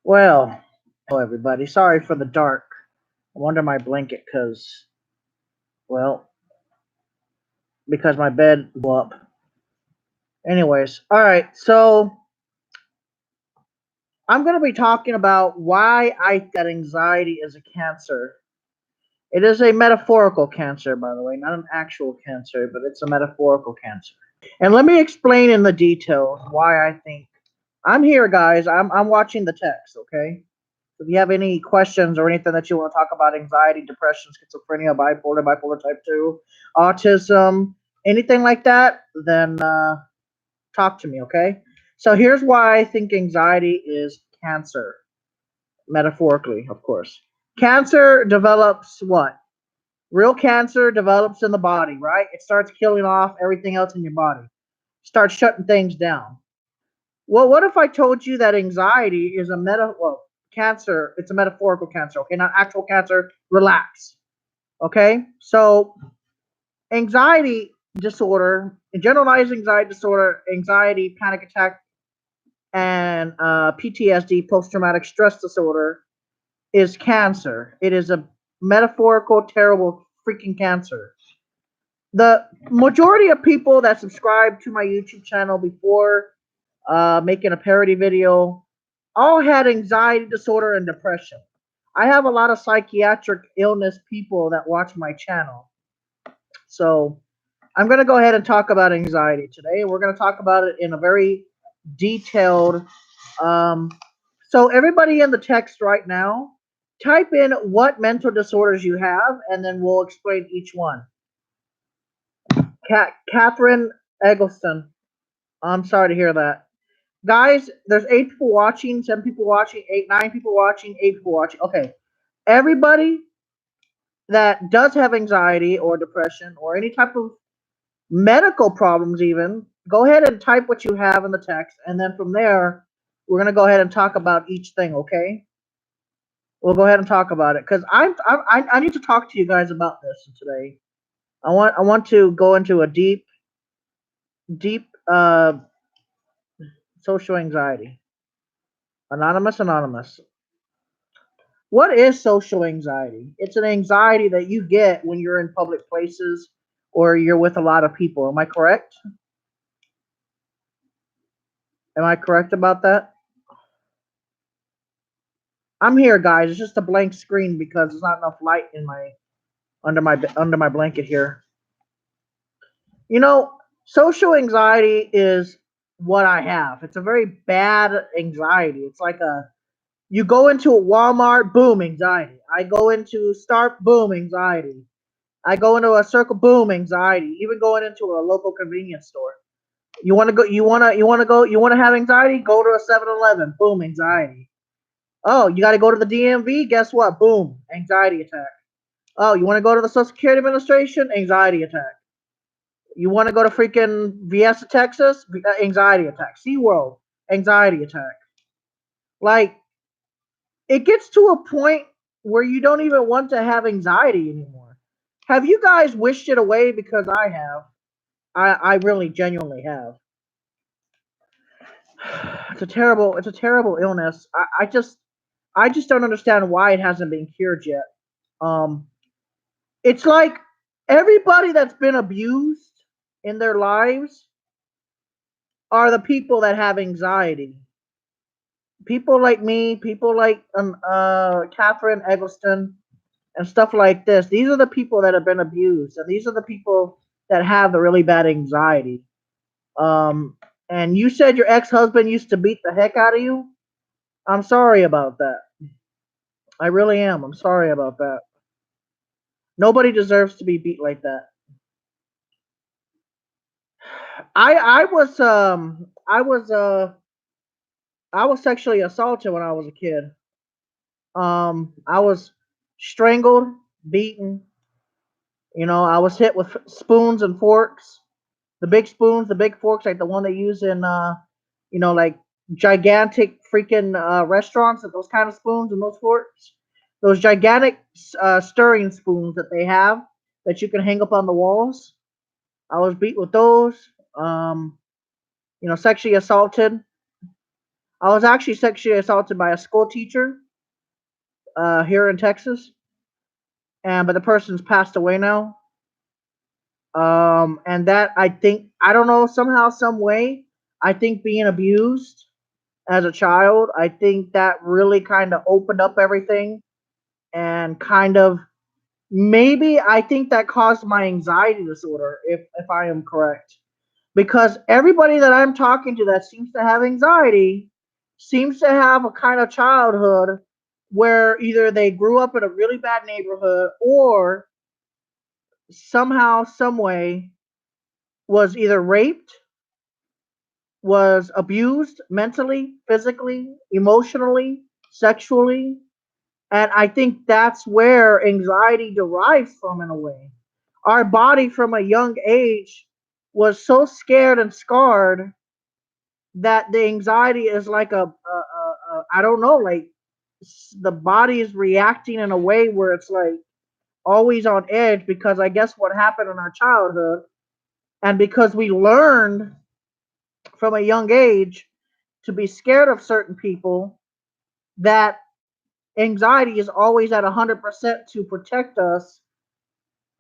Well, hello everybody. Sorry for the dark. I'm under my blanket well, because my bed blew up. Anyways, all right. So I'm going to be talking about why I think that anxiety is a cancer. It is a metaphorical cancer, by the way, not an actual cancer, but it's a metaphorical cancer. And let me explain in the details why I think. I'm here, guys. I'm watching the text. Okay. If you have any questions or anything that you want to talk about anxiety, depression, schizophrenia, bipolar type 2, autism, anything like that, then talk to me, okay? So here's why I think anxiety is cancer, metaphorically, of course. Cancer develops what? Real cancer develops in the body, right? It starts killing off everything else in your body, starts shutting things down. Well, what if I told you that anxiety is a cancer, it's a metaphorical cancer, okay, not actual cancer. Relax, okay? So, anxiety disorder, generalized anxiety disorder, anxiety, panic attack, and PTSD, post traumatic stress disorder, is cancer. It is a metaphorical, terrible freaking cancer. The majority of people that subscribe to my YouTube channel before making a parody video all had anxiety disorder and depression. I have a lot of psychiatric illness people that watch my channel. So I'm going to go ahead and talk about anxiety today. We're going to talk about it in a very detailed. Um, so everybody in the text right now, type in what mental disorders you have, and then we'll explain each one. Catherine Eggleston, I'm sorry to hear that. Guys, there's 8 people watching, 7 people watching, 9 people watching, 8 people watching. Okay. Everybody that does have anxiety or depression or any type of medical problems, even, go ahead and type what you have in the text. And then from there, we're going to go ahead and talk about each thing, okay? We'll go ahead and talk about it because I need to talk to you guys about this today. I want to go into a deep social anxiety. Anonymous. What is social anxiety? It's an anxiety that you get when you're in public places or you're with a lot of people. Am I correct? Am I correct about that? I'm here, guys. It's just a blank screen because there's not enough light in my under my blanket here. You know, social anxiety is what I have. It's a very bad anxiety. It's like a you go into a Walmart, boom, anxiety. I go into Start, boom, anxiety. I go into a Circle, boom, anxiety. Even going into a local convenience store. You want to go? You want to have anxiety? Go to a 7-Eleven, boom, anxiety. Oh, you got to go to the DMV? Guess what? Boom, anxiety attack. Oh, you want to go to the Social Security Administration? Anxiety attack. You want to go to freaking Fiesta, Texas? Anxiety attack. SeaWorld, anxiety attack. Like, it gets to a point where you don't even want to have anxiety anymore. Have you guys wished it away? Because I have. I really genuinely have. It's a terrible illness. I just don't understand why it hasn't been cured yet. Um, it's like everybody that's been abused in their lives are the people that have anxiety. People like me, people like Catherine Eggleston, and stuff like this. These are the people that have been abused, and these are the people that have the really bad anxiety. Um, and you said your ex-husband used to beat the heck out of you. I'm sorry about that. I really am. I'm sorry about that. Nobody deserves to be beat like that. I was sexually assaulted when I was a kid. I was strangled, beaten. I was hit with spoons and forks. The big spoons, the big forks, like the one they use in like gigantic freaking restaurants. Those kind of spoons and those forks. Those gigantic stirring spoons that they have that you can hang up on the walls. I was beat with those. Sexually assaulted. I was actually sexually assaulted by a school teacher here in Texas, and but the person's passed away now. And that I think I don't know somehow some way I think being abused as a child, I think that really kind of opened up everything and kind of maybe I think that caused my anxiety disorder if I am correct. Because everybody that I'm talking to that seems to have anxiety seems to have a kind of childhood where either they grew up in a really bad neighborhood or somehow some way was either raped, was abused mentally, physically, emotionally, sexually. And I think that's where anxiety derives from in a way. Our body from a young age was so scared and scarred that the anxiety is like I don't know, like the body is reacting in a way where it's like always on edge because I guess what happened in our childhood and because we learned from a young age to be scared of certain people that anxiety is always at 100% to protect us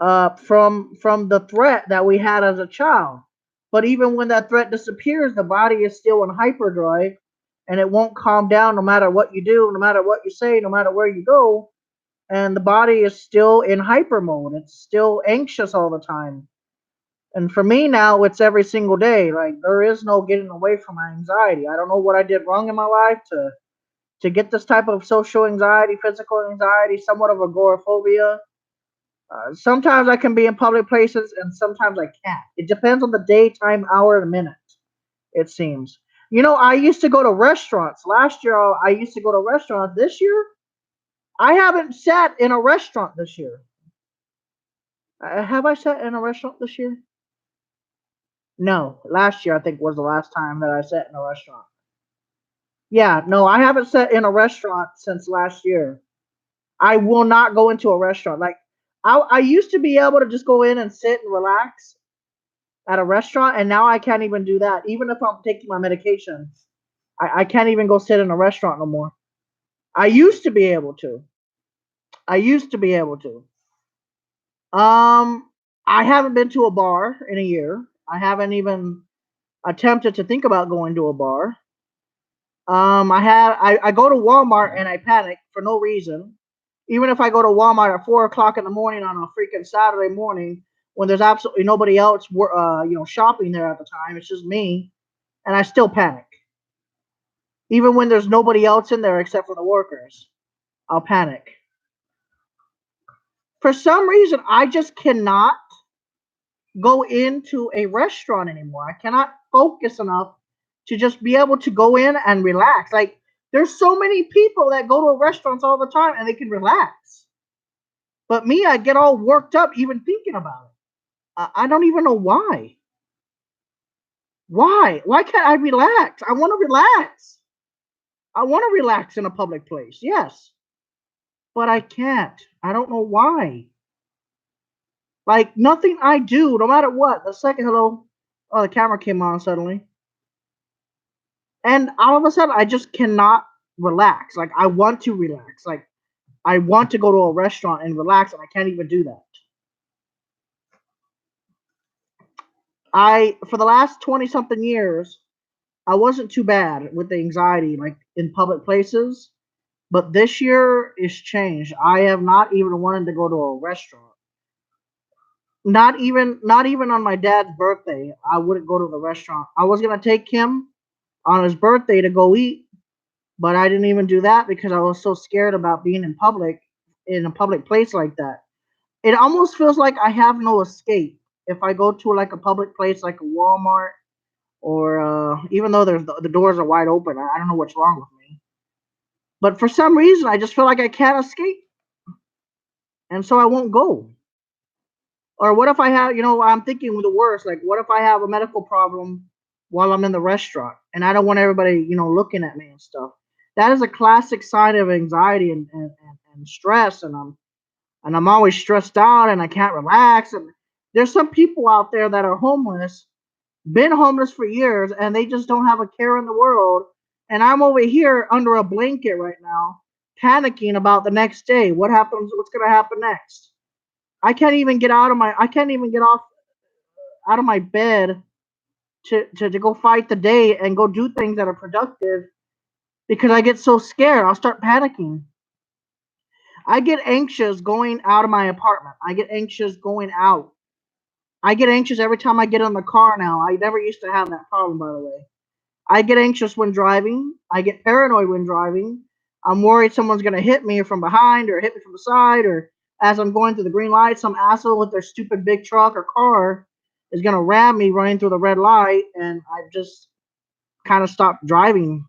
from the threat that we had as a child. But even when that threat disappears, the body is still in hyperdrive, and it won't calm down no matter what you do, no matter what you say, no matter where you go. And the body is still in hyper mode. It's still anxious all the time. And for me now, it's every single day. Like there is no getting away from my anxiety. I don't know what I did wrong in my life to get this type of social anxiety, physical anxiety, somewhat of agoraphobia. Sometimes I can be in public places and sometimes I can't. It depends on the day, time, hour, and minute, it seems. You know, I used to go to restaurants. Last year, I used to go to restaurants. This year, I haven't sat in a restaurant this year. Have I sat in a restaurant this year? No. Last year, I think, was the last time that I sat in a restaurant. Yeah, no, I haven't sat in a restaurant since last year. I will not go into a restaurant. Like, I used to be able to just go in and sit and relax at a restaurant, and now I can't even do that. Even if I'm taking my medication, I can't even go sit in a restaurant no more. I used to be able to. I used to be able to. Um, I haven't been to a bar in a year. I haven't even attempted to think about going to a bar. I go to Walmart and I panic for no reason. Even if I go to Walmart at 4 o'clock in the morning on a freaking Saturday morning when there's absolutely nobody else, shopping there at the time, it's just me, and I still panic. Even when there's nobody else in there except for the workers, I'll panic. For some reason, I just cannot go into a restaurant anymore. I cannot focus enough to just be able to go in and relax. Like, there's so many people that go to restaurants all the time and they can relax. But me, I get all worked up even thinking about it. I don't even know why. Why? Why can't I relax? I want to relax. I want to relax in a public place. Yes. But I can't. I don't know why. Like nothing I do, no matter what. The second hello, oh, the camera came on suddenly, and all of a sudden I just cannot relax. Like I want to relax. Like I want to go to a restaurant and relax, and I can't even do that. I for the last 20 something years, I wasn't too bad with the anxiety, like in public places. But this year is changed. I have not even wanted to go to a restaurant. Not even on my dad's birthday. I wouldn't go to the restaurant. I was gonna take him on his birthday to go eat, but I didn't even do that because I was so scared about being in a public place like that. It almost feels like I have no escape if I go to like a public place like a Walmart or even though the doors are wide open. I don't know what's wrong with me, but for some reason I just feel like I can't escape, and so I won't go. Or what if I have, I'm thinking the worst. Like, what if I have a medical problem while I'm in the restaurant and I don't want everybody, looking at me and stuff? That is a classic sign of anxiety and stress. And I'm always stressed out and I can't relax. And there's some people out there that are homeless, been homeless for years, and they just don't have a care in the world. And I'm over here under a blanket right now, panicking about the next day. What happens? What's gonna happen next? I can't even get out of my. I can't even get off out of my bed to go fight the day and go do things that are productive because I get so scared. I'll start panicking. I get anxious going out of my apartment. I get anxious going out. I get anxious every time I get in the car now. I never used to have that problem, by the way. I get anxious when driving. I get paranoid when driving. I'm worried someone's going to hit me from behind or hit me from the side, or as I'm going through the green light, some asshole with their stupid big truck or car is going to ram me running through the red light, and I just kind of stop driving.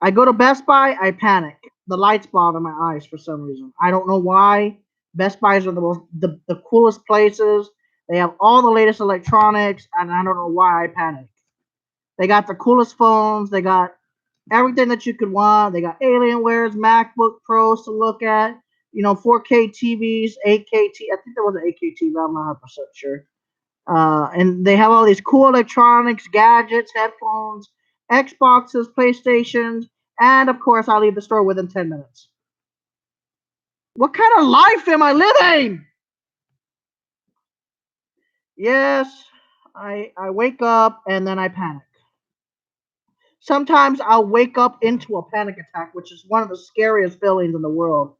I go to Best Buy, I panic. The lights bother my eyes for some reason. I don't know why. Best Buys are the coolest places. They have all the latest electronics, and I don't know why I panic. They got the coolest phones. They got everything that you could want. They got Alienwares, MacBook Pros to look at. 4K TVs, 8K I think there was an 8K TV. I'm not 100% sure. And they have all these cool electronics, gadgets, headphones, Xboxes, PlayStations, and of course, I'll leave the store within 10 minutes. What kind of life am I living? Yes, I wake up and then I panic. Sometimes I'll wake up into a panic attack, which is one of the scariest feelings in the world.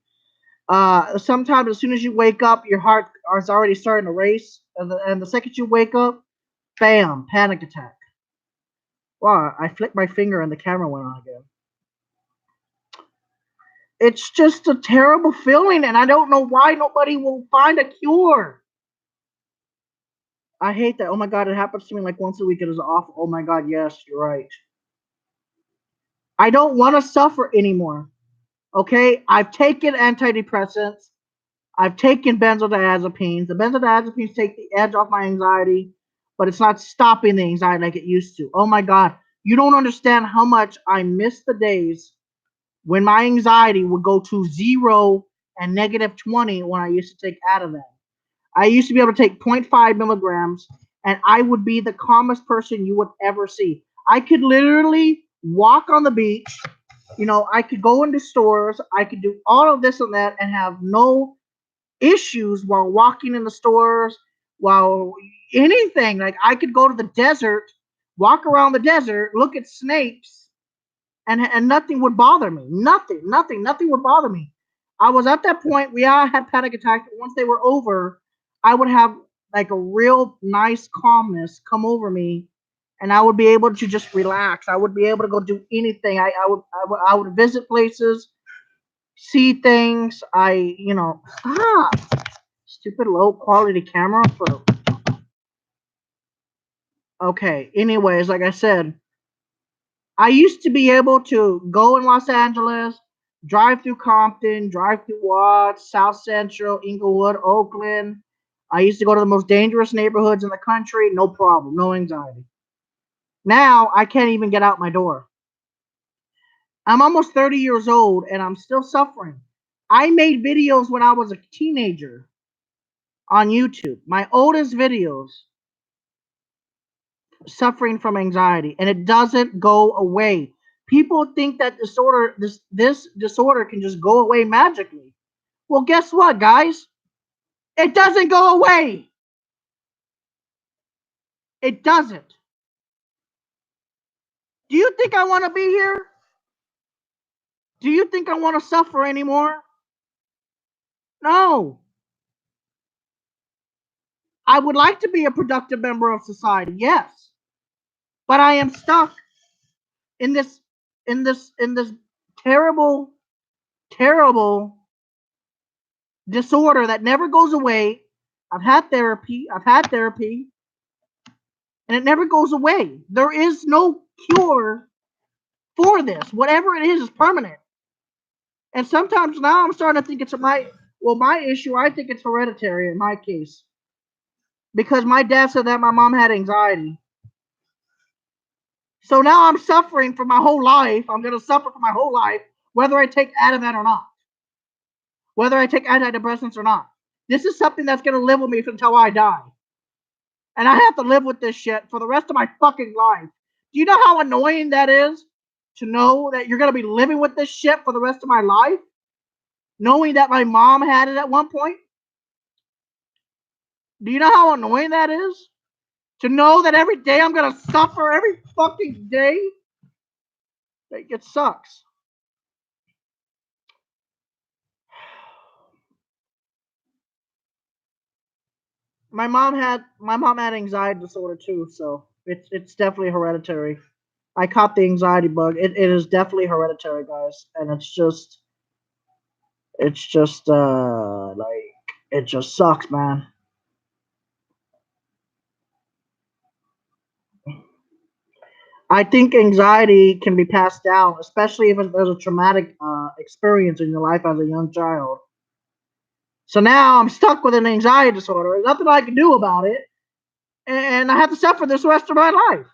Sometimes as soon as you wake up, your heart is already starting to race, and the second you wake up, bam, panic attack. Wow, I flicked my finger and the camera went on again. It's just a terrible feeling, and I don't know why nobody will find a cure. I hate that. Oh my god, it happens to me like once a week. It is awful. Oh my god, yes, you're right. I don't want to suffer anymore. Okay? I've taken antidepressants. I've taken benzodiazepines. The benzodiazepines take the edge off my anxiety, but it's not stopping the anxiety like it used to. Oh my god, you don't understand how much I miss the days when my anxiety would go to 0 and negative 20 when I used to take Ativan. I used to be able to take 0.5 milligrams, and I would be the calmest person you would ever see. I could literally walk on the beach. I could go into stores. I could do all of this and that and have no issues while walking in the stores, while anything. Like I could go to the desert, walk around the desert, look at snakes, and nothing would bother me. Nothing would bother me. I was at that point. We all had panic attacks, but once they were over, I would have like a real nice calmness come over me, and I would be able to just relax. I would be able to go do anything. I would visit places, see things. Stupid low quality camera for. Okay. Anyways, like I said, I used to be able to go in Los Angeles, drive through Compton, drive through Watts, South Central, Inglewood, Oakland. I used to go to the most dangerous neighborhoods in the country, no problem, no anxiety. Now I can't even get out my door. I'm almost 30 years old and I'm still suffering. I made videos when I was a teenager on YouTube. My oldest videos suffering from anxiety, and it doesn't go away. People think that this disorder can just go away magically. Well, guess what, guys? It doesn't go away. It doesn't. Do you think I want to be here? Do you think I want to suffer anymore? No. I would like to be a productive member of society, yes. But I am stuck in this terrible, terrible disorder that never goes away. I've had therapy, and it never goes away. There is no cure for this. Whatever it is permanent. And sometimes now I'm starting to think it's my issue. I think it's hereditary in my case because my dad said that my mom had anxiety. So now I'm suffering for my whole life. I'm going to suffer for my whole life, whether I take Ativan or not, whether I take antidepressants or not. This is something that's going to live with me until I die. And I have to live with this shit for the rest of my fucking life. Do you know how annoying that is? to know that you're going to be living with this shit for the rest of my life? Knowing that my mom had it at one point? Do you know how annoying that is? To know that every day I'm going to suffer every fucking day? Like, it sucks. My mom had anxiety disorder too, so it's definitely hereditary. I caught the anxiety bug. It is definitely hereditary, guys, and it's just like it just sucks, man. I think anxiety can be passed down, especially if there's a traumatic experience in your life as a young child. So now I'm stuck with an anxiety disorder. There's nothing I can do about it, and I have to suffer this the rest of my life.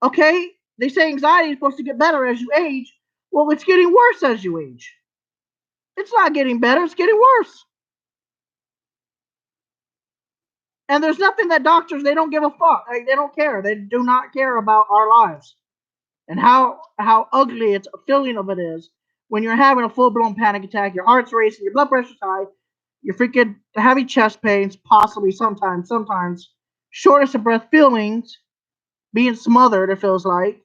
Okay, they say anxiety is supposed to get better as you age. Well, it's getting worse as you age. It's not getting better, it's getting worse. And there's nothing that doctors, they don't give a fuck. Like, they don't care. They do not care about our lives. And how ugly it's a feeling of it is when you're having a full-blown panic attack, your heart's racing, your blood pressure's high, you're freaking heavy chest pains, possibly sometimes, shortness of breath feelings, being smothered, it feels like.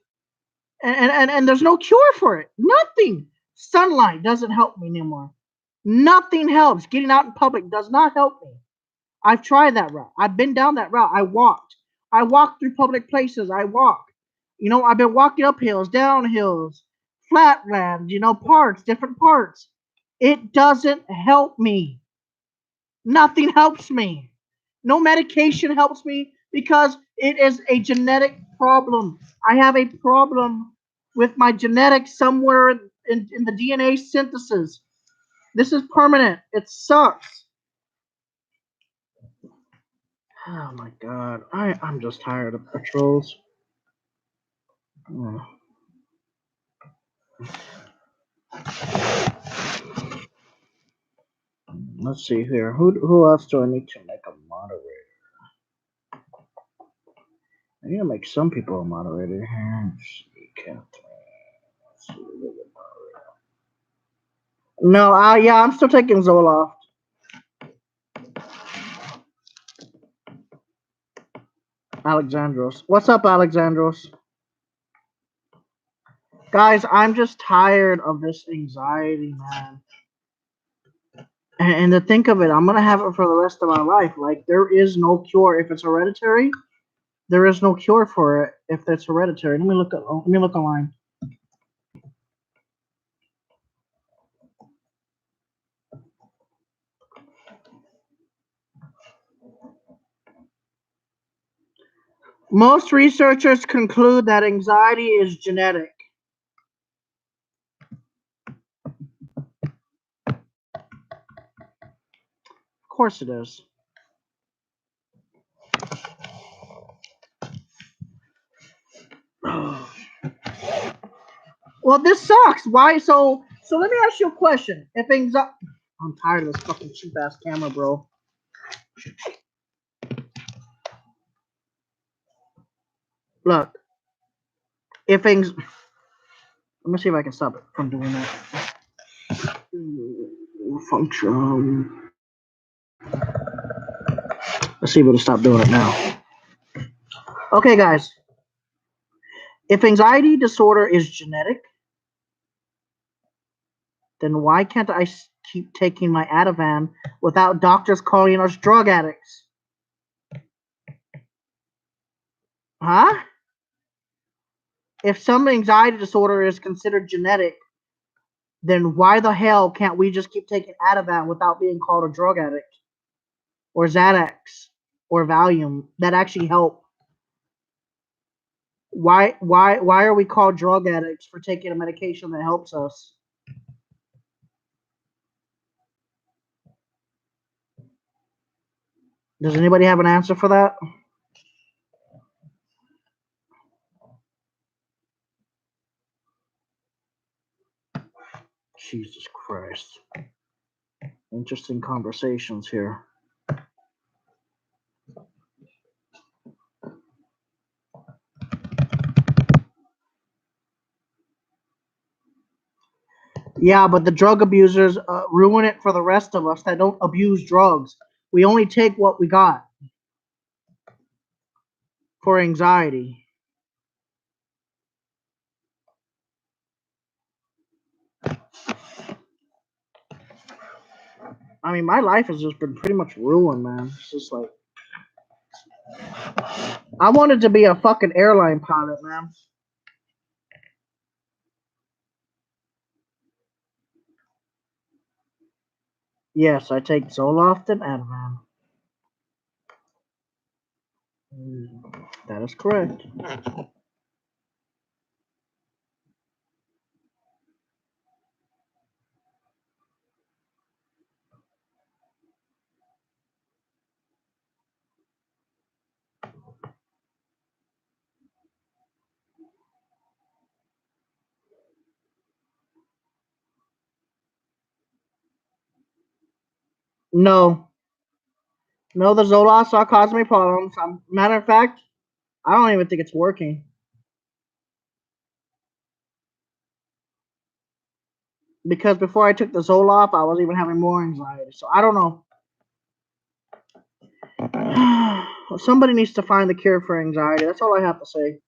And there's no cure for it. Nothing. Sunlight doesn't help me anymore. Nothing helps. Getting out in public does not help me. I've tried that route. I've been down that route. I walked. I walked through public places. I walked. I've been walking up hills, down hills, flatlands, parts, different parts. It doesn't help me. Nothing helps me. No medication helps me because it is a genetic problem. I have a problem with my genetics somewhere in the DNA synthesis. This is permanent. It sucks. Oh my god. I'm just tired of patrols. Oh. Let's see here. Who else do I need to make a moderator? I need to make some people a moderator here. No, yeah, I'm still taking Zoloft. Alexandros. What's up, Alexandros? Guys, I'm just tired of this anxiety, man. And to think of it, I'm gonna have it for the rest of my life. Like, there is no cure if it's hereditary. There is no cure for it if it's hereditary. Let me look online. Most researchers conclude that anxiety is genetic. Of course it is. Well, this sucks. Why? So let me ask you a question. If anxiety, I'm tired of this fucking cheap ass camera, bro. Look, if things, let me see if I can stop it from doing that. Function. Let's see if it'll stop doing it now. Okay, guys. If anxiety disorder is genetic, then why can't I keep taking my Ativan without doctors calling us drug addicts? Huh? If some anxiety disorder is considered genetic, then why the hell can't we just keep taking Ativan without being called a drug addict? Or Xanax or Valium that actually help? Why are we called drug addicts for taking a medication that helps us? Does anybody have an answer for that? Jesus Christ. Interesting conversations here. Yeah, but the drug abusers ruin it for the rest of us that don't abuse drugs. We only take what we got for anxiety. I mean, my life has just been pretty much ruined, man. It's just like I wanted to be a fucking airline pilot, man. Yes, I take Zoloft and Ativan. That is correct. No, no, the Zoloft's not causing me problems. Matter of fact, I don't even think it's working because before I took the Zoloft, I was even having more anxiety. So I don't know. Somebody needs to find the cure for anxiety. That's all I have to say.